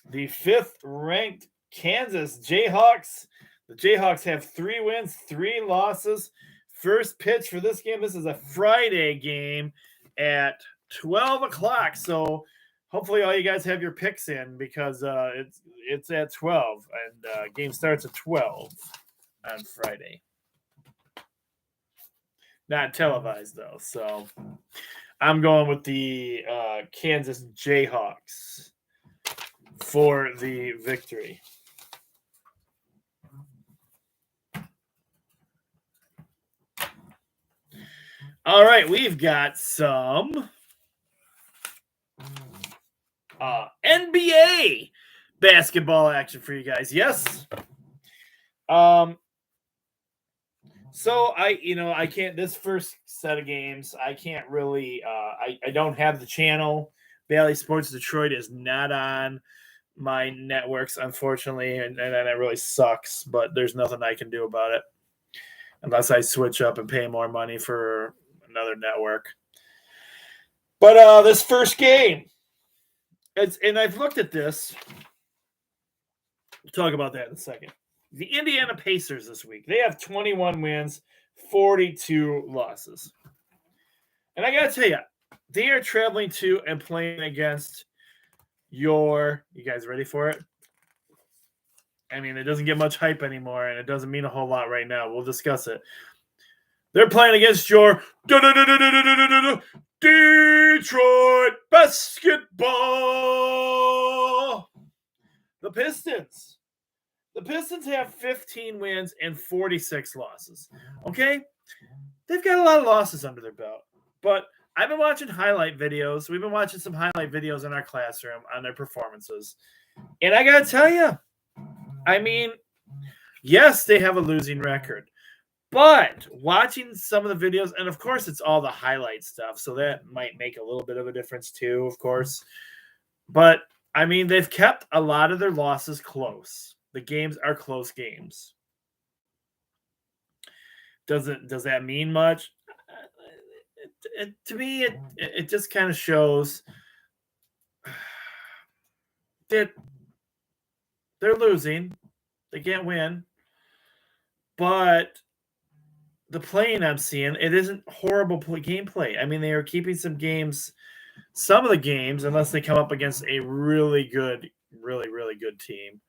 The 5th ranked Kansas Jayhawks. The Jayhawks have 3 wins, 3 losses. First pitch for this game. This is a Friday game at 12 o'clock. So hopefully all you guys have your picks in because it's at 12 and game starts at 12 on Friday. Not televised though. So I'm going with the Kansas Jayhawks for the victory. All right, we've got some NBA basketball action for you guys. Yes. So I can't, this first set of games, I can't really, I don't have the channel. Bally Sports Detroit is not on my networks, unfortunately, and that really sucks, but there's nothing I can do about it unless I switch up and pay more money for another network. But this first game, and I've looked at this. We'll talk about that in a second. The Indiana Pacers this week, they have 21 wins, 42 losses. And I got to tell you, they are traveling to and playing against you guys ready for it? I mean, it doesn't get much hype anymore, and it doesn't mean a whole lot right now. We'll discuss it. They're playing against your Detroit basketball. The Pistons. The Pistons have 15 wins and 46 losses. Okay? They've got a lot of losses under their belt. But I've been watching highlight videos. We've been watching some highlight videos in our classroom on their performances. And I got to tell you, I mean, yes, they have a losing record. But watching some of the videos, and of course it's all the highlight stuff, so that might make a little bit of a difference too, of course. But, I mean, they've kept a lot of their losses close. The games are close games. Does that mean much? To me, it just kind of shows that they're losing. They can't win. But the playing I'm seeing, it isn't horrible gameplay. I mean, they are keeping some of the games, unless they come up against a really good team,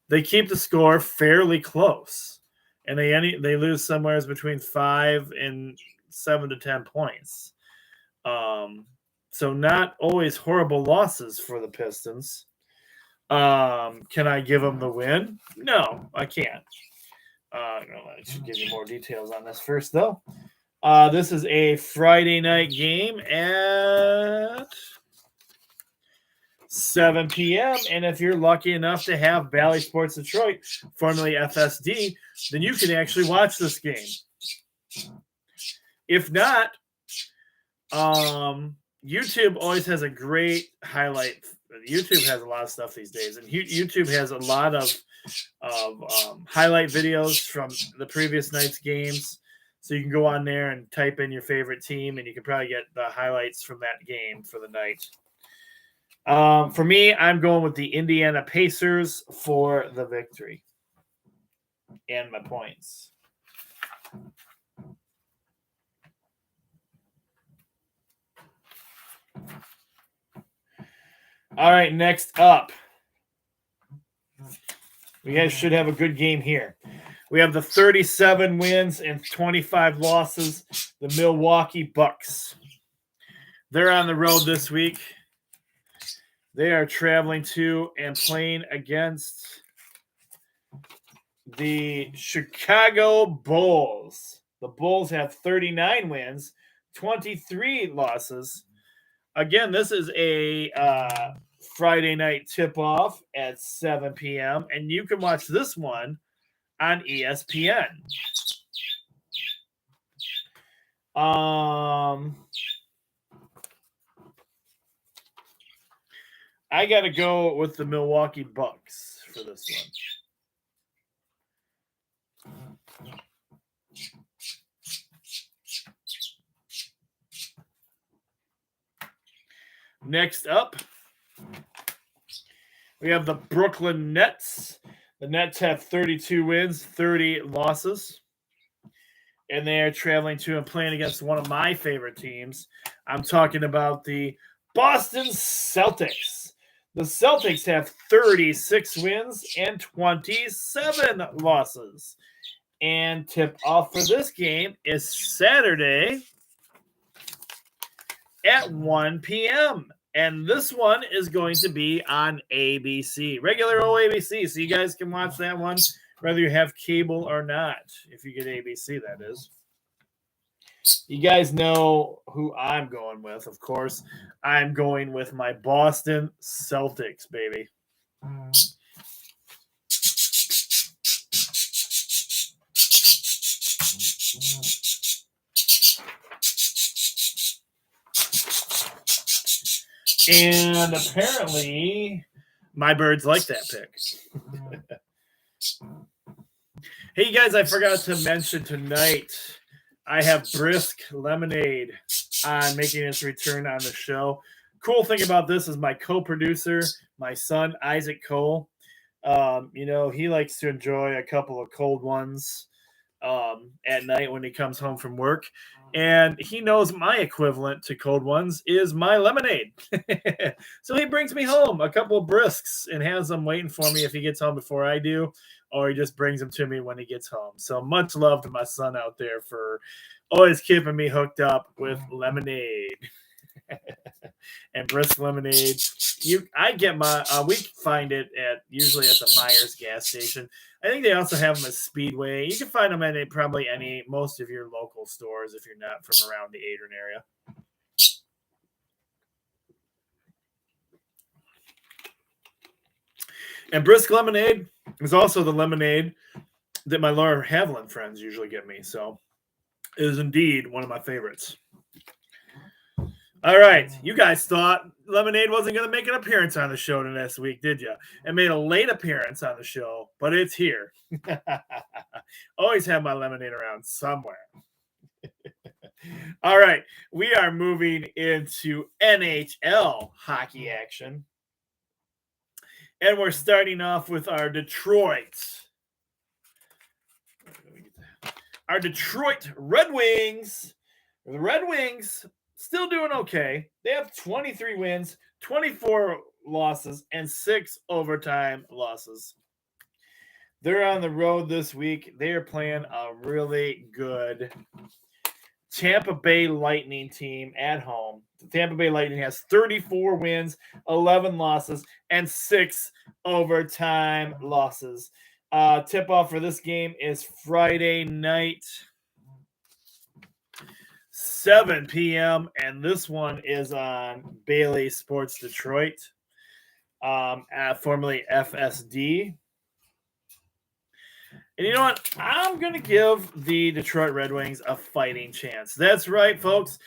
they keep the score fairly close, and they lose somewhere between 5 and 7 to 10 points. So not always horrible losses for the Pistons. Can I give them the win? No, I can't. I should give you more details on this first, though. This is a Friday night game at 7 p.m. And if you're lucky enough to have Bally Sports Detroit, formerly FSD, then you can actually watch this game. If not, YouTube always has a great highlight. YouTube has a lot of stuff these days, and YouTube has a lot of highlight videos from the previous night's games. So you can go on there and type in your favorite team, and you can probably get the highlights from that game for the night. For me, I'm going with the Indiana Pacers for the victory and my points. All right, next up. We guys should have a good game here. We have the 37 wins and 25 losses, the Milwaukee Bucks. They're on the road this week. They are traveling to and playing against the Chicago Bulls. The Bulls have 39 wins, 23 losses. Again, this is a Friday night tip-off at 7 p.m., and you can watch this one on ESPN. I got to go with the Milwaukee Bucks for this one. Next up, we have the Brooklyn Nets. The Nets have 32 wins, 30 losses. And they are traveling to and playing against one of my favorite teams. I'm talking about the Boston Celtics. The Celtics have 36 wins and 27 losses. And tip-off for this game is Saturday at 1 p.m. And this one is going to be on ABC, regular old ABC. So you guys can watch that one, whether you have cable or not, if you get ABC, that is. You guys know who I'm going with, of course. I'm going with my Boston Celtics, baby. And apparently, my birds like that pick. Hey, you guys, I forgot to mention tonight, I have Brisk Lemonade on making its return on the show. Cool thing about this is my co-producer, my son, Isaac Cole. He likes to enjoy a couple of cold ones at night when he comes home from work. And he knows my equivalent to cold ones is my lemonade. So he brings me home a couple of Brisks and has them waiting for me if he gets home before I do, or he just brings them to me when he gets home. So much love to my son out there for always keeping me hooked up with lemonade. And Brisk lemonade. I get my we find it usually at the Myers gas station. I think they also have them at Speedway. You can find them at probably most of your local stores if you're not from around the Adrian area. And Brisk lemonade is also the lemonade that my Laura Haviland friends usually get me. So it is indeed one of my favorites. All right. You guys thought lemonade wasn't going to make an appearance on the show this week, did you? It made a late appearance on the show, but it's here. Always have my lemonade around somewhere. All right. We are moving into NHL hockey action. And we're starting off with our Detroit Red Wings. The Red Wings still doing okay. They have 23 wins, 24 losses, and 6 overtime losses. They're on the road this week. They are playing a really good Tampa Bay Lightning team at home. The Tampa Bay Lightning has 34 wins, 11 losses, and 6 overtime losses. Tip-off for this game is Friday night, 7 p.m., and this one is on Bailey Sports Detroit, formerly FSD. And you know what? I'm going to give the Detroit Red Wings a fighting chance. That's right, folks.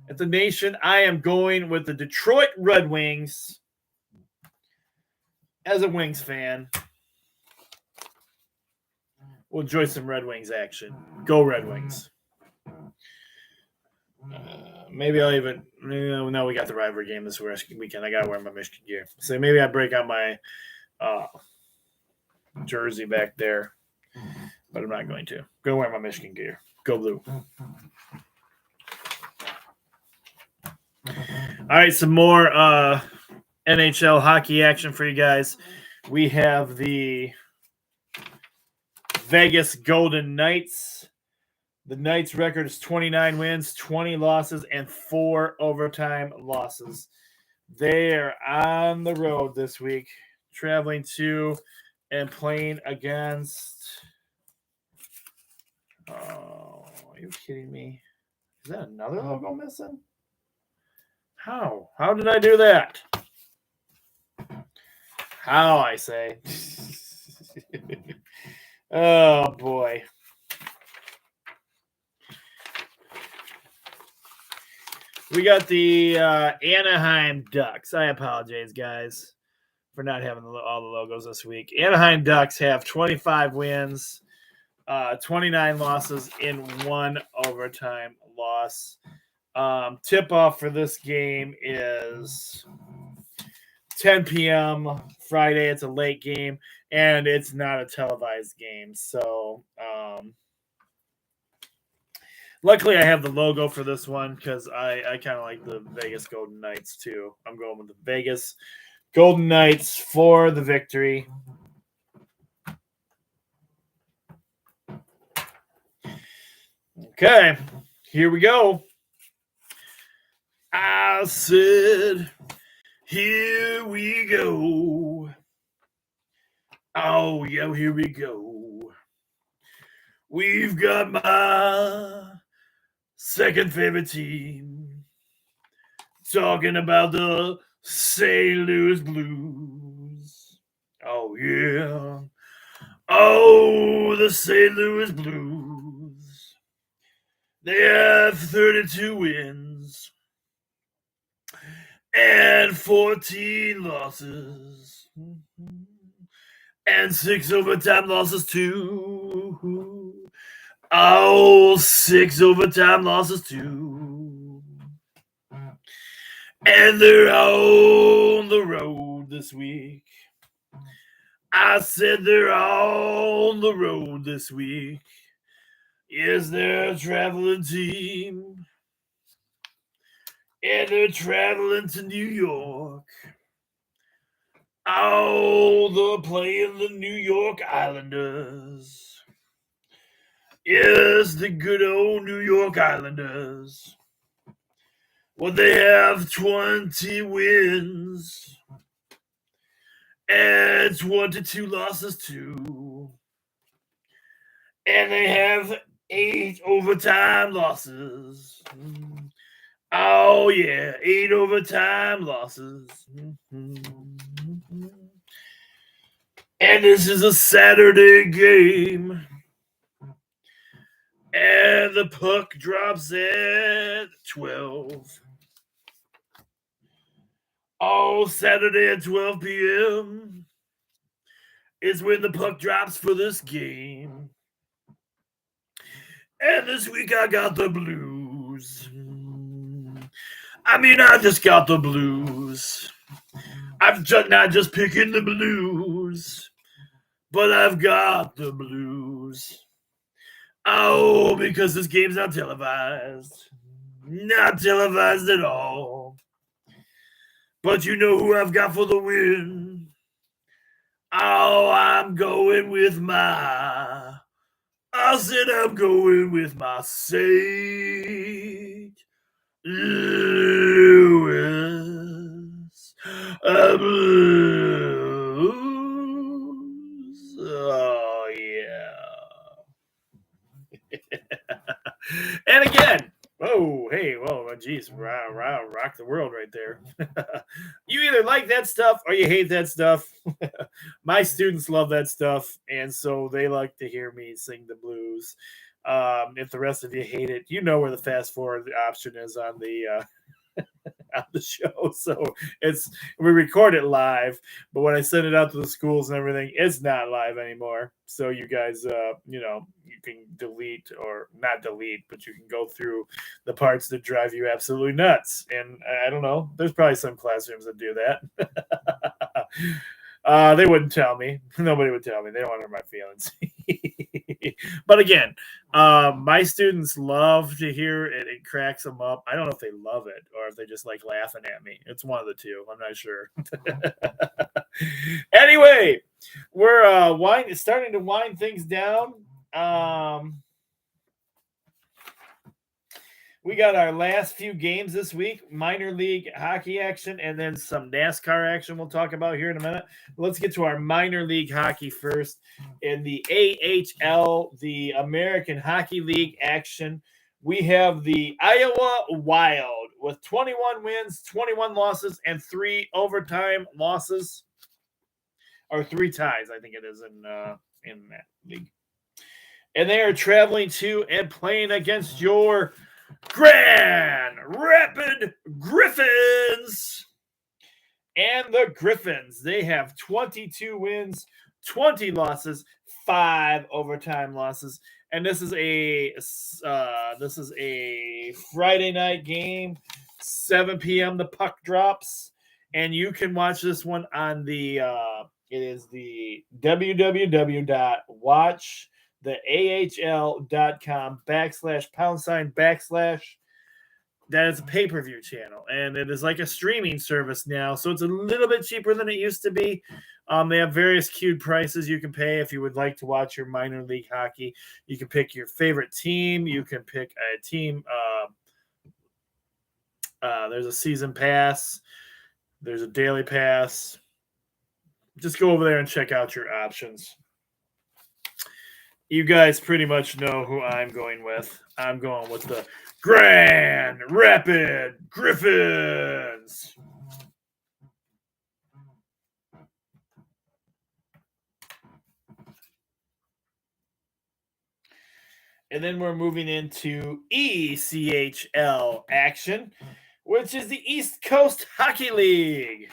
At the Nation, I am going with the Detroit Red Wings. As a Wings fan, we'll enjoy some Red Wings action. Go Red Wings. Maybe I'll even – no, we got the rivalry game this weekend. I got to wear my Michigan gear. So maybe I break out my jersey back there. But I'm not going to. Go wear my Michigan gear. Go blue. All right, some more NHL hockey action for you guys. We have the Vegas Golden Knights. The Knights' record is 29 wins, 20 losses, and 4 overtime losses. They are on the road this week, traveling to and playing against... Oh, are you kidding me? Is that another logo missing? How? How did I do that? How, I say. Oh, boy. We got the Anaheim Ducks. I apologize, guys, for not having all the logos this week. Anaheim Ducks have 25 wins, 29 losses in 1 overtime loss. Tip-off for this game is 10 p.m. Friday. It's a late game, and it's not a televised game. So, luckily I have the logo for this one because I kind of like the Vegas Golden Knights too. I'm going with the Vegas Golden Knights for the victory. Okay, here we go. I said, here we go. Oh, yeah, here we go. We've got my second favorite team. Talking about the St. Louis Blues. Oh, yeah. Oh, the St. Louis Blues. They have 32 wins and 14 losses. And 6 overtime losses, too. Oh, 6 overtime losses, too. And they're on the road this week. I said they're on the road this week. Yes, they're a traveling team. And they're traveling to New York. Oh, they're playing the New York Islanders. Yes, the good old New York Islanders. Well, they have 20 wins and 22 losses, too. And they have 8 overtime losses. Oh, yeah, 8 overtime losses. And this is a Saturday game. And the puck drops at 12. Oh, Saturday at 12 p.m. is when the puck drops for this game. And this week I got the Blues. I mean, I just got the Blues. I'm not just picking the Blues, but I've got the Blues. Oh, because this game's not televised. Not televised at all. But you know who I've got for the win? Oh, I'm going with my... I said I'm going with my St. Louis Blues. Oh, yeah. And again, oh, hey, whoa, geez, rock the world right there. You either like that stuff or you hate that stuff. My students love that stuff, and so they like to hear me sing the blues. If the rest of you hate it, you know where the fast forward option is on the on the show. So we record it live, but when I send it out to the schools and everything, it's not live anymore. So you guys, you can delete or not delete, but you can go through the parts that drive you absolutely nuts. And I don't know, there's probably some classrooms that do that. They wouldn't tell me. Nobody would tell me. They don't want to hurt my feelings. But again, my students love to hear it. It cracks them up. I don't know if they love it or if they just like laughing at me. It's one of the two. I'm not sure. Anyway, we're starting to wind things down. We got our last few games this week, minor league hockey action, and then some NASCAR action we'll talk about here in a minute. Let's get to our minor league hockey first. In the AHL, the American Hockey League action, we have the Iowa Wild with 21 wins, 21 losses, and 3 overtime losses, or 3 ties, I think it is in that league. And they are traveling to and playing against your Grand Rapid Griffins. And the Griffins, they have 22 wins, 20 losses, 5 overtime losses. And this is a Friday night game, 7 p.m. The puck drops, and you can watch this one on the it is the www.watchtheahl.com/# that is a pay-per-view channel, and it is like a streaming service now, so it's a little bit cheaper than it used to be. They have various queued prices you can pay if you would like to watch your minor league hockey. You can pick your favorite team. You can pick a team. There's a season pass. There's a daily pass. Just go over there and check out your options. You guys pretty much know who I'm going with. I'm going with the Grand Rapid Griffins. And then we're moving into ECHL action, which is the East Coast Hockey League,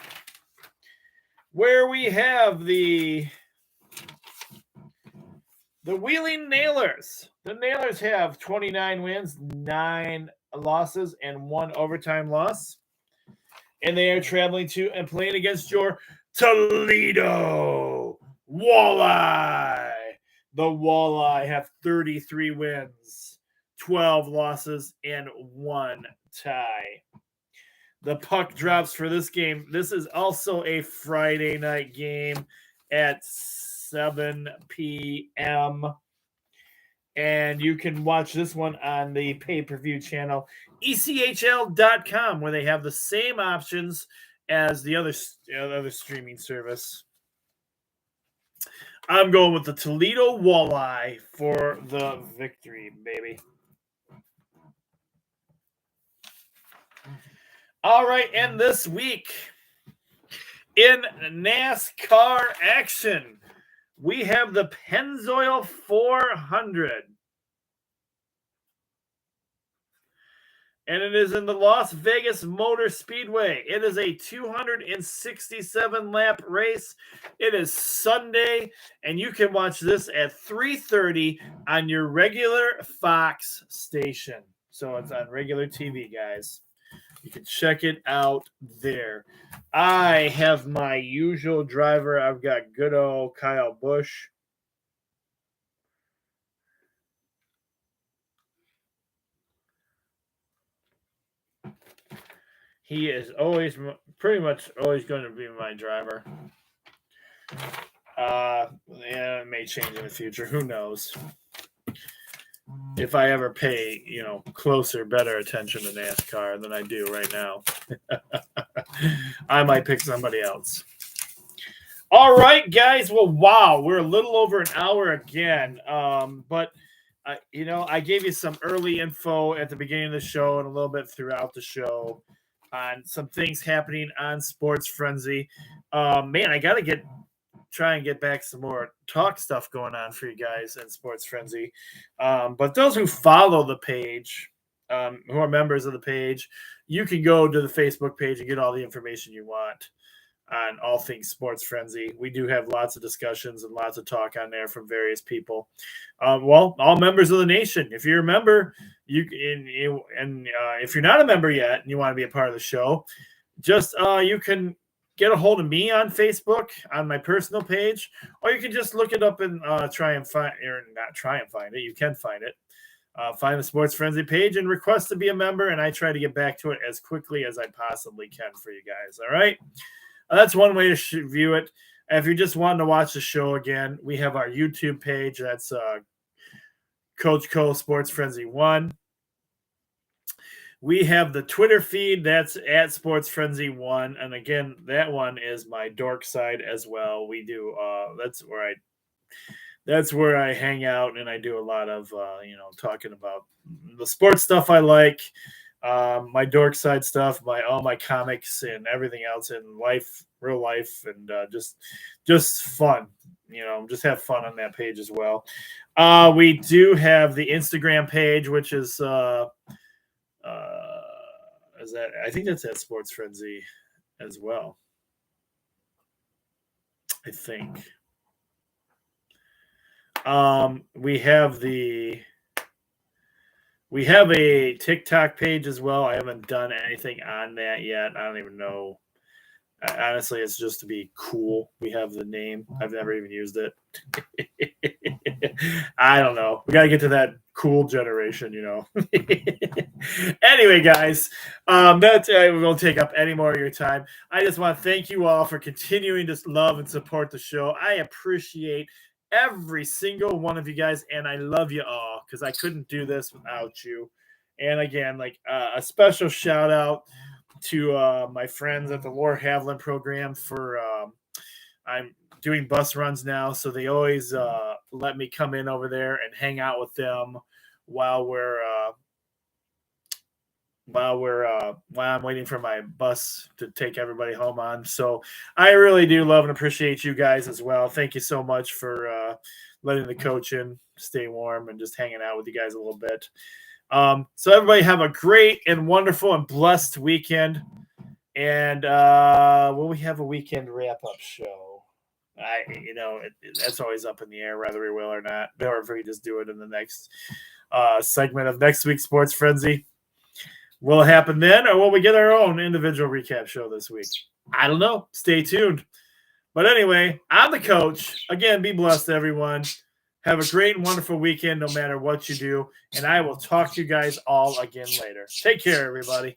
where we have the Wheeling Nailers. The Nailers have 29 wins, 9 losses, and 1 overtime loss. And they are traveling to and playing against your Toledo Walleye. The Walleye have 33 wins, 12 losses, and 1 tie. The puck drops for this game. This is also a Friday night game at 7 p.m. And you can watch this one on the pay-per-view channel, ECHL.com, where they have the same options as the other streaming service. I'm going with the Toledo Walleye for the victory, baby. All right, and this week in NASCAR action, we have the Pennzoil 400. And it is in the Las Vegas Motor Speedway. It is a 267-lap race. It is Sunday, and you can watch this at 3:30 on your regular Fox station. So it's on regular TV, guys. You can check it out there. I have my usual driver. I've got good old Kyle Busch. He is pretty much always going to be my driver. It may change in the future. Who knows? If I ever pay, closer, better attention to NASCAR than I do right now, I might pick somebody else. All right, guys. Well, wow, we're a little over an hour again. But I gave you some early info at the beginning of the show and a little bit throughout the show on some things happening on Sports Frenzy. Man, I got to try and get back some more talk stuff going on for you guys in Sports Frenzy. But those who follow the page, who are members of the page, you can go to the Facebook page and get all the information you want on all things Sports Frenzy. We do have lots of discussions and lots of talk on there from various people. All members of the nation. If you're a member, if you're not a member yet and you want to be a part of the show, just you can get a hold of me on Facebook on my personal page, or you can just look it up and try and find, or not try and find it. You can find it. Find the Sports Frenzy page and request to be a member, and I try to get back to it as quickly as I possibly can for you guys. All right. That's one way to view it. If you just wanted to watch the show again, we have our YouTube page. That's Coach Cole Sports Frenzy 1. We have the Twitter feed. That's at Sports Frenzy 1. And again, that one is my dork side as well. We do that's where I hang out and I do a lot of talking about the sports stuff I like. my dork side stuff, all my comics and everything else in life, real life, and just fun. Just have fun on that page as well. We do have the Instagram page, which is that I think that's at Sports Frenzy as well. I think. We have a TikTok page as well. I haven't done anything on that yet. I don't even know. Honestly, it's just to be cool. We have the name. I've never even used it. I don't know. We got to get to that cool generation, Anyway, guys, we won't take up any more of your time. I just want to thank you all for continuing to love and support the show. I appreciate every single one of you guys, and I love you all because I couldn't do this without you. And again, a special shout out to my friends at the Laura Haviland program for I'm doing bus runs now, so they always let me come in over there and hang out with them while I'm waiting for my bus to take everybody home on. So I really do love and appreciate you guys as well. Thank you so much for letting the coach in, stay warm, and just hanging out with you guys a little bit. So everybody have a great and wonderful and blessed weekend. And will we have a weekend wrap-up show? That's always up in the air, whether we will or not, or if we just do it in the next segment of next week's Sports Frenzy. Will it happen then, or will we get our own individual recap show this week? I don't know. Stay tuned. But anyway, I'm the coach. Again, be blessed, everyone. Have a great and wonderful weekend no matter what you do. And I will talk to you guys all again later. Take care, everybody.